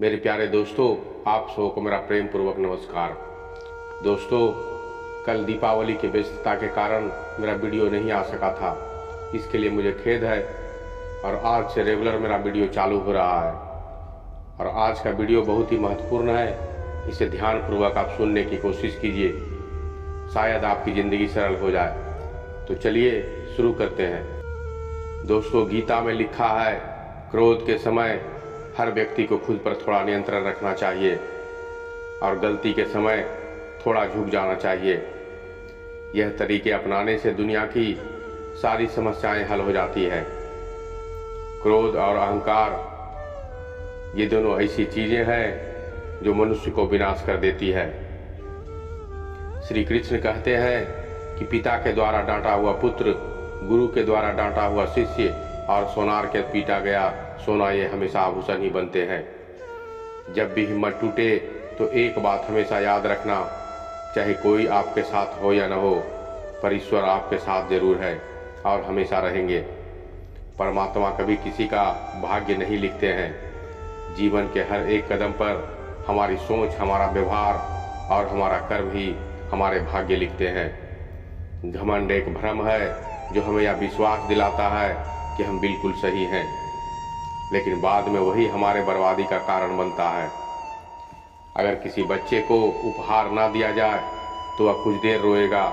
मेरे प्यारे दोस्तों, आप सबको मेरा प्रेम पूर्वक नमस्कार। दोस्तों, कल दीपावली की व्यस्तता के कारण मेरा वीडियो नहीं आ सका था, इसके लिए मुझे खेद है। और आज से रेगुलर मेरा वीडियो चालू हो रहा है और आज का वीडियो बहुत ही महत्वपूर्ण है। इसे ध्यानपूर्वक आप सुनने की कोशिश कीजिए, शायद आपकी ज़िंदगी सरल हो जाए। तो चलिए शुरू करते हैं। दोस्तों, गीता में लिखा है, क्रोध के समय हर व्यक्ति को खुद पर थोड़ा नियंत्रण रखना चाहिए और गलती के समय थोड़ा झुक जाना चाहिए। यह तरीके अपनाने से दुनिया की सारी समस्याएं हल हो जाती है। क्रोध और अहंकार, ये दोनों ऐसी चीजें हैं जो मनुष्य को विनाश कर देती है। श्री कृष्ण कहते हैं कि पिता के द्वारा डांटा हुआ पुत्र, गुरु के द्वारा डांटा हुआ शिष्य और सोनार के पीटा गया सोना, ये हमेशा आभूषण ही बनते हैं। जब भी हिम्मत टूटे तो एक बात हमेशा याद रखना, चाहे कोई आपके साथ हो या न हो, पर ईश्वर आपके साथ जरूर है और हमेशा रहेंगे। परमात्मा कभी किसी का भाग्य नहीं लिखते हैं। जीवन के हर एक कदम पर हमारी सोच, हमारा व्यवहार और हमारा कर्म ही हमारे भाग्य लिखते हैं। घमंड एक भ्रम है जो हमें यह विश्वास दिलाता है कि हम बिल्कुल सही हैं, लेकिन बाद में वही हमारे बर्बादी का कारण बनता है। अगर किसी बच्चे को उपहार ना दिया जाए तो वह कुछ देर रोएगा,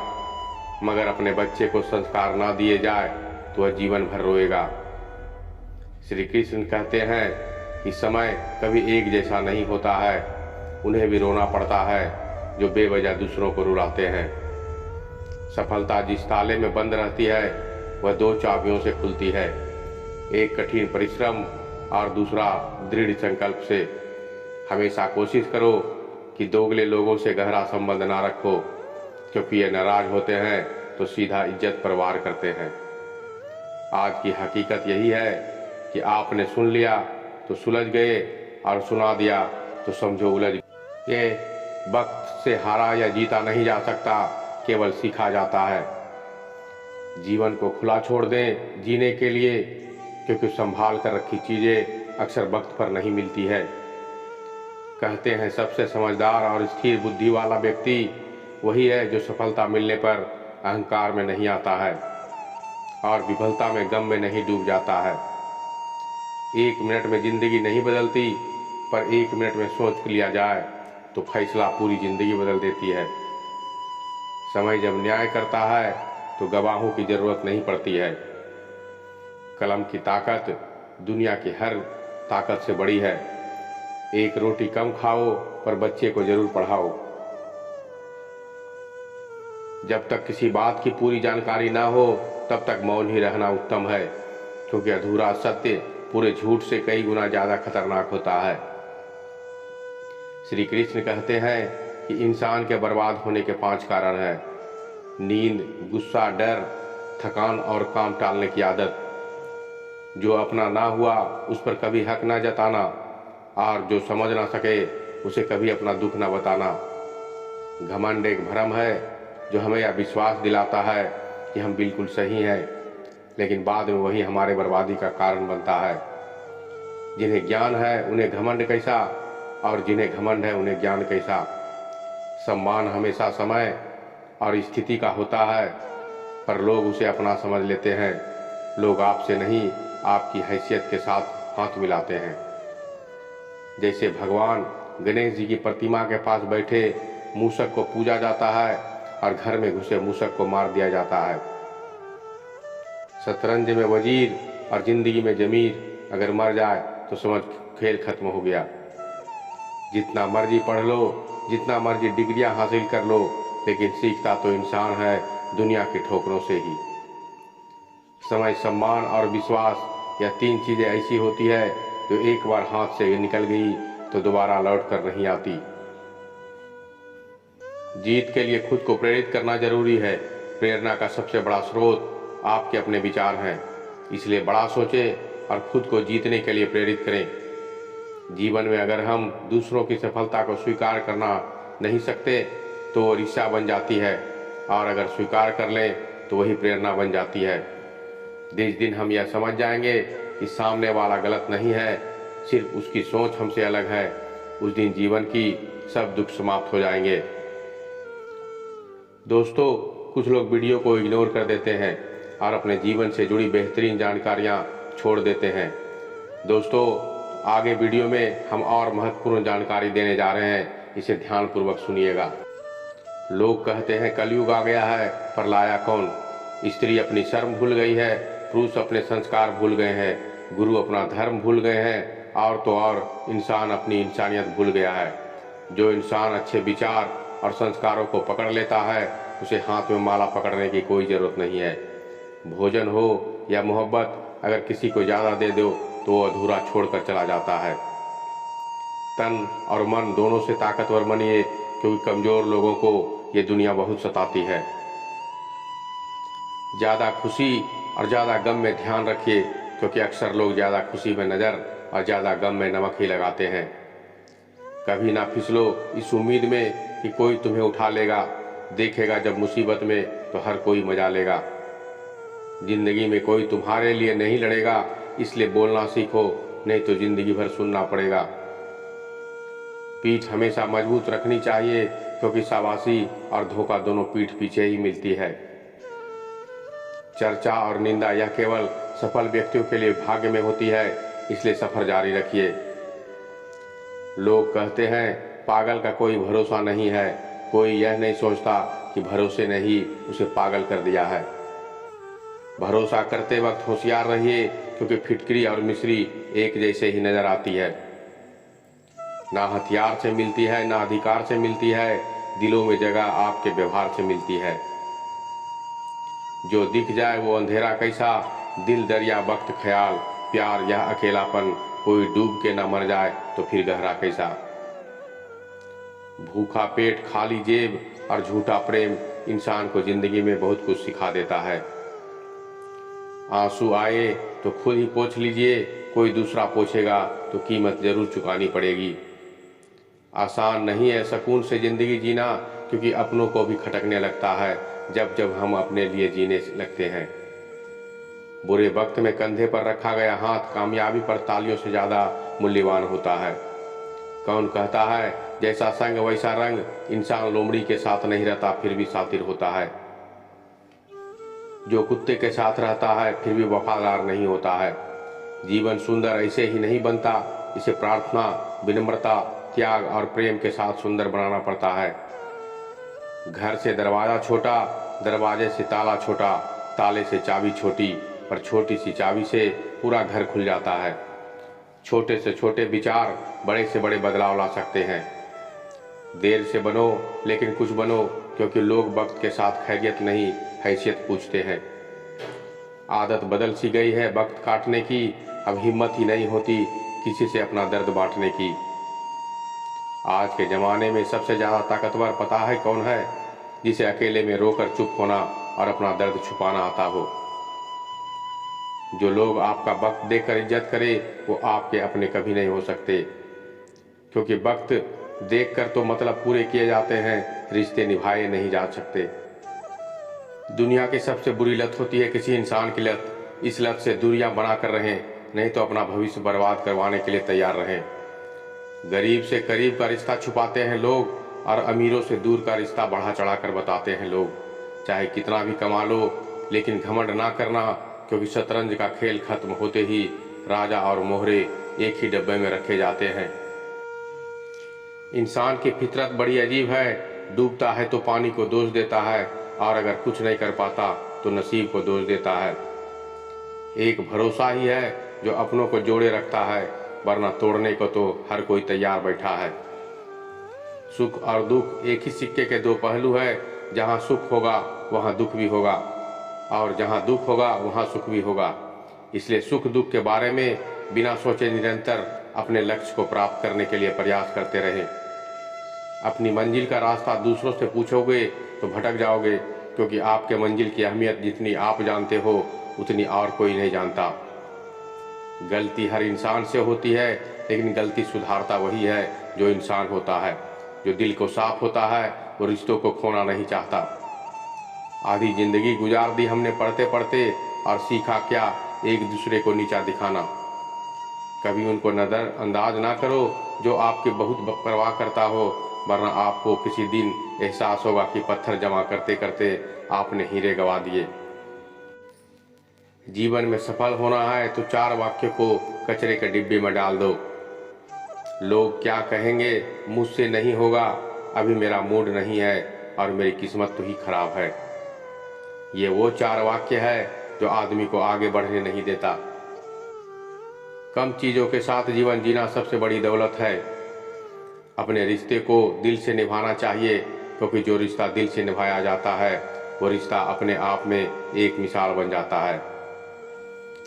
मगर अपने बच्चे को संस्कार ना दिए जाए तो वह जीवन भर रोएगा। श्री कृष्ण कहते हैं कि समय कभी एक जैसा नहीं होता है, उन्हें भी रोना पड़ता है जो बेवजह दूसरों को रुलाते हैं। सफलता जिस ताले में बंद रहती है वह दो चाबियों से खुलती है, एक कठिन परिश्रम और दूसरा दृढ़ संकल्प से। हमेशा कोशिश करो कि दोगले लोगों से गहरा संबंध ना रखो, क्योंकि ये नाराज होते हैं तो सीधा इज्जत पर वार करते हैं। आज की हकीकत यही है कि आपने सुन लिया तो सुलझ गए और सुना दिया तो समझो उलझ गए। ये वक्त से हारा या जीता नहीं जा सकता, केवल सीखा जाता है। जीवन को खुला छोड़ दें जीने के लिए, क्योंकि संभाल कर रखी चीजें अक्सर वक्त पर नहीं मिलती है। कहते हैं सबसे समझदार और स्थिर बुद्धि वाला व्यक्ति वही है जो सफलता मिलने पर अहंकार में नहीं आता है और विफलता में गम में नहीं डूब जाता है। एक मिनट में जिंदगी नहीं बदलती, पर एक मिनट में सोच लिया जाए तो फैसला पूरी जिंदगी बदल देती है। समय जब न्याय करता है तो गवाहों की जरूरत नहीं पड़ती है। कलम की ताकत दुनिया की हर ताकत से बड़ी है। एक रोटी कम खाओ पर बच्चे को जरूर पढ़ाओ। जब तक किसी बात की पूरी जानकारी ना हो तब तक मौन ही रहना उत्तम है, क्योंकि अधूरा सत्य पूरे झूठ से कई गुना ज्यादा खतरनाक होता है। श्री कृष्ण कहते हैं कि इंसान के बर्बाद होने के 5 कारण हैं: नींद, गुस्सा, डर, थकान और काम टालने की आदत। जो अपना ना हुआ उस पर कभी हक ना जताना, और जो समझ ना सके उसे कभी अपना दुख ना बताना। घमंड एक भ्रम है जो हमें यह विश्वास दिलाता है कि हम बिल्कुल सही हैं, लेकिन बाद में वही हमारे बर्बादी का कारण बनता है। जिन्हें ज्ञान है उन्हें घमंड कैसा, और जिन्हें घमंड है उन्हें ज्ञान कैसा। सम्मान हमेशा समय और स्थिति का होता है, पर लोग उसे अपना समझ लेते हैं। लोग आपसे नहीं, आपकी हैसियत के साथ हाथ मिलाते हैं। जैसे भगवान गणेश जी की प्रतिमा के पास बैठे मूषक को पूजा जाता है और घर में घुसे मूषक को मार दिया जाता है। शतरंज में वजीर और जिंदगी में जमीर अगर मर जाए तो समझ खेल खत्म हो गया। जितना मर्जी पढ़ लो, जितना मर्जी डिग्रियां हासिल कर लो, लेकिन सीखता तो इंसान है दुनिया की ठोकरों से ही। समय, सम्मान और विश्वास, यह 3 चीजें ऐसी होती है जो एक बार हाथ से निकल गई तो दोबारा लौट कर नहीं आती। जीत के लिए खुद को प्रेरित करना जरूरी है। प्रेरणा का सबसे बड़ा स्रोत आपके अपने विचार हैं, इसलिए बड़ा सोचें और खुद को जीतने के लिए प्रेरित करें। जीवन में अगर हम दूसरों की सफलता को स्वीकार करना नहीं सकते तो वो ईर्ष्या बन जाती है, और अगर स्वीकार कर लें तो वही प्रेरणा बन जाती है। जिस दिन हम यह समझ जाएंगे कि सामने वाला गलत नहीं है, सिर्फ उसकी सोच हमसे अलग है, उस दिन जीवन की सब दुख समाप्त हो जाएंगे। दोस्तों, कुछ लोग वीडियो को इग्नोर कर देते हैं और अपने जीवन से जुड़ी बेहतरीन जानकारियां छोड़ देते हैं। दोस्तों, आगे वीडियो में हम और महत्वपूर्ण जानकारी देने जा रहे हैं, इसे ध्यानपूर्वक सुनिएगा। लोग कहते हैं कलयुग आ गया है, पर लाया कौन? स्त्री अपनी शर्म भूल गई है, पुरुष अपने संस्कार भूल गए हैं, गुरु अपना धर्म भूल गए हैं, और तो और इंसान अपनी इंसानियत भूल गया है। जो इंसान अच्छे विचार और संस्कारों को पकड़ लेता है, उसे हाथ में माला पकड़ने की कोई ज़रूरत नहीं है। भोजन हो या मोहब्बत, अगर किसी को ज़्यादा दे दो तो वो अधूरा छोड़कर चला जाता है। तन और मन दोनों से ताकतवर बनिए, क्योंकि कमज़ोर लोगों को ये दुनिया बहुत सताती है। ज़्यादा खुशी और ज़्यादा गम में ध्यान रखिए, क्योंकि अक्सर लोग ज़्यादा खुशी में नज़र और ज़्यादा गम में नमक ही लगाते हैं। कभी ना फिसलो इस उम्मीद में कि कोई तुम्हें उठा लेगा, देखेगा जब मुसीबत में तो हर कोई मजा लेगा। जिंदगी में कोई तुम्हारे लिए नहीं लड़ेगा, इसलिए बोलना सीखो, नहीं तो जिंदगी भर सुनना पड़ेगा। पीठ हमेशा मजबूत रखनी चाहिए, क्योंकि शाबाशी और धोखा दोनों पीठ पीछे ही मिलती है। चर्चा और निंदा यह केवल सफल व्यक्तियों के लिए भाग्य में होती है, इसलिए सफर जारी रखिए। लोग कहते हैं पागल का कोई भरोसा नहीं है, कोई यह नहीं सोचता कि भरोसे ने ही उसे पागल कर दिया है। भरोसा करते वक्त होशियार रहिए, क्योंकि फिटकरी और मिस्री एक जैसे ही नजर आती है। ना हथियार से मिलती है, ना अधिकार से मिलती है, दिलों में जगह आपके व्यवहार से मिलती है। जो दिख जाए वो अंधेरा कैसा, दिल दरिया वक्त ख्याल, प्यार यह अकेलापन, कोई डूब के ना मर जाए तो फिर गहरा कैसा। भूखा पेट, खाली जेब और झूठा प्रेम इंसान को जिंदगी में बहुत कुछ सिखा देता है। आंसू आए तो खुद ही पोंछ लीजिए, कोई दूसरा पोंछेगा तो कीमत जरूर चुकानी पड़ेगी। आसान नहीं है सुकून से जिंदगी जीना, क्योंकि अपनों को भी खटकने लगता है जब जब हम अपने लिए जीने लगते हैं। बुरे वक्त में कंधे पर रखा गया हाथ कामयाबी पर तालियों से ज़्यादा मूल्यवान होता है। कौन कहता है जैसा संग वैसा रंग, इंसान लोमड़ी के साथ नहीं रहता फिर भी सातिर होता है। जो कुत्ते के साथ रहता है फिर भी वफादार नहीं होता है। जीवन सुंदर ऐसे ही नहीं बनता, इसे प्रार्थना, विनम्रता, त्याग और प्रेम के साथ सुंदर बनाना पड़ता है। घर से दरवाज़ा छोटा, दरवाजे से ताला छोटा, ताले से चाबी छोटी, पर छोटी सी चाबी से पूरा घर खुल जाता है। छोटे से छोटे विचार बड़े से बड़े बदलाव ला सकते हैं। देर से बनो लेकिन कुछ बनो, क्योंकि लोग वक्त के साथ खैरियत नहीं हैसियत पूछते हैं। आदत बदल सी गई है वक्त काटने की, अब हिम्मत ही नहीं होती किसी से अपना दर्द बांटने की। आज के ज़माने में सबसे ज़्यादा ताकतवर पता है कौन है? जिसे अकेले में रोकर चुप होना और अपना दर्द छुपाना आता हो। जो लोग आपका वक्त देकर इज्जत करे वो आपके अपने कभी नहीं हो सकते, क्योंकि वक्त देखकर तो मतलब पूरे किए जाते हैं, रिश्ते निभाए नहीं जा सकते। दुनिया की सबसे बुरी लत होती है किसी इंसान की लत। इस लत से दूरियां बनाकर रहें, नहीं तो अपना भविष्य बर्बाद करवाने के लिए तैयार रहें। गरीब से करीब का रिश्ता छुपाते हैं लोग, और अमीरों से दूर का रिश्ता बढ़ा चढ़ा कर बताते हैं लोग। चाहे कितना भी कमा लो, लेकिन घमंड ना करना, क्योंकि शतरंज का खेल खत्म होते ही राजा और मोहरे एक ही डब्बे में रखे जाते हैं। इंसान की फितरत बड़ी अजीब है, डूबता है तो पानी को दोष देता है, और अगर कुछ नहीं कर पाता तो नसीब को दोष देता है। एक भरोसा ही है जो अपनों को जोड़े रखता है, वरना तोड़ने को तो हर कोई तैयार बैठा है। सुख और दुख एक ही सिक्के के दो पहलू है। जहाँ सुख होगा वहाँ दुख भी होगा, और जहाँ दुख होगा वहाँ सुख भी होगा। इसलिए सुख दुख के बारे में बिना सोचे निरंतर अपने लक्ष्य को प्राप्त करने के लिए प्रयास करते रहें। अपनी मंजिल का रास्ता दूसरों से पूछोगे तो भटक जाओगे, क्योंकि आपके मंजिल की अहमियत जितनी आप जानते हो उतनी और कोई नहीं जानता। गलती हर इंसान से होती है, लेकिन गलती सुधारता वही है जो इंसान होता है। जो दिल को साफ होता है वो रिश्तों को खोना नहीं चाहता। आधी जिंदगी गुजार दी हमने पढ़ते पढ़ते, और सीखा क्या? एक दूसरे को नीचा दिखाना। कभी उनको नज़रअंदाज ना करो जो आपकी बहुत परवाह करता हो, वरना आपको किसी दिन एहसास होगा कि पत्थर जमा करते करते आपने हीरे गंवा दिए। जीवन में सफल होना है तो 4 वाक्य को कचरे के डिब्बे में डाल दो। लोग क्या कहेंगे मुझसे नहीं होगा, अभी मेरा मूड नहीं है और मेरी किस्मत तो ही खराब है। ये वो 4 वाक्य है जो आदमी को आगे बढ़ने नहीं देता। कम चीज़ों के साथ जीवन जीना सबसे बड़ी दौलत है। अपने रिश्ते को दिल से निभाना चाहिए, क्योंकि जो रिश्ता दिल से निभाया जाता है वो रिश्ता अपने आप में एक मिसाल बन जाता है।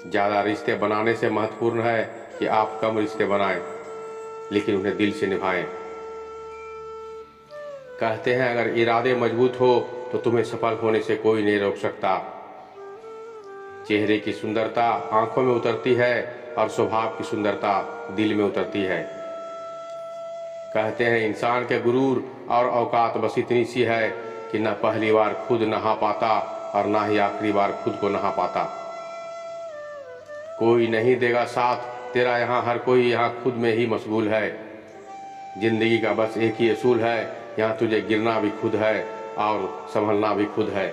ज़्यादा रिश्ते बनाने से महत्वपूर्ण है कि आप कम रिश्ते बनाएं, लेकिन उन्हें दिल से निभाएं। कहते हैं अगर इरादे मजबूत हो तो तुम्हें सफल होने से कोई नहीं रोक सकता। चेहरे की सुंदरता आंखों में उतरती है और स्वभाव की सुंदरता दिल में उतरती है। कहते हैं इंसान के गुरूर और औकात बस इतनी सी है कि न पहली बार खुद नहा पाता और ना ही आखिरी बार खुद को नहा पाता। कोई नहीं देगा साथ तेरा यहाँ, हर कोई यहाँ खुद में ही मशगूल है। जिंदगी का बस एक ही असूल है, यहाँ तुझे गिरना भी खुद है और संभलना भी खुद है।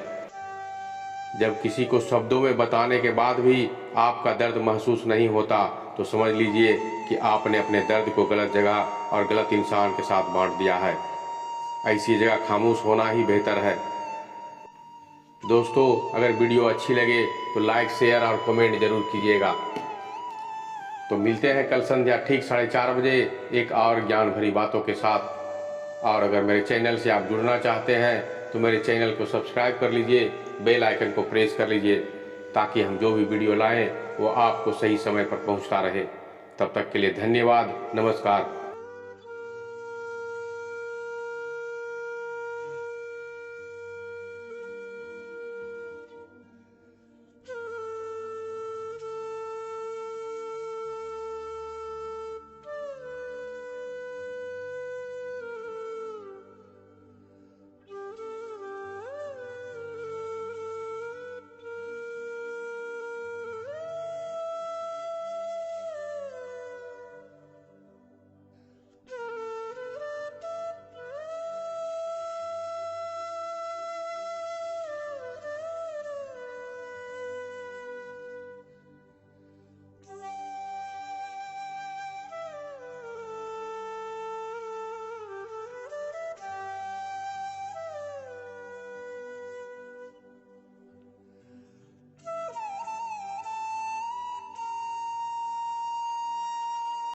जब किसी को शब्दों में बताने के बाद भी आपका दर्द महसूस नहीं होता तो समझ लीजिए कि आपने अपने दर्द को गलत जगह और गलत इंसान के साथ बांट दिया है। ऐसी जगह खामोश होना ही बेहतर है। दोस्तों, अगर वीडियो अच्छी लगे तो लाइक, शेयर और कमेंट जरूर कीजिएगा। तो मिलते हैं कल संध्या ठीक 4:30 बजे एक और ज्ञान भरी बातों के साथ। और अगर मेरे चैनल से आप जुड़ना चाहते हैं तो मेरे चैनल को सब्सक्राइब कर लीजिए, बेल आइकन को प्रेस कर लीजिए, ताकि हम जो भी वीडियो लाएं वो आपको सही समय पर पहुंचता रहे। तब तक के लिए धन्यवाद, नमस्कार।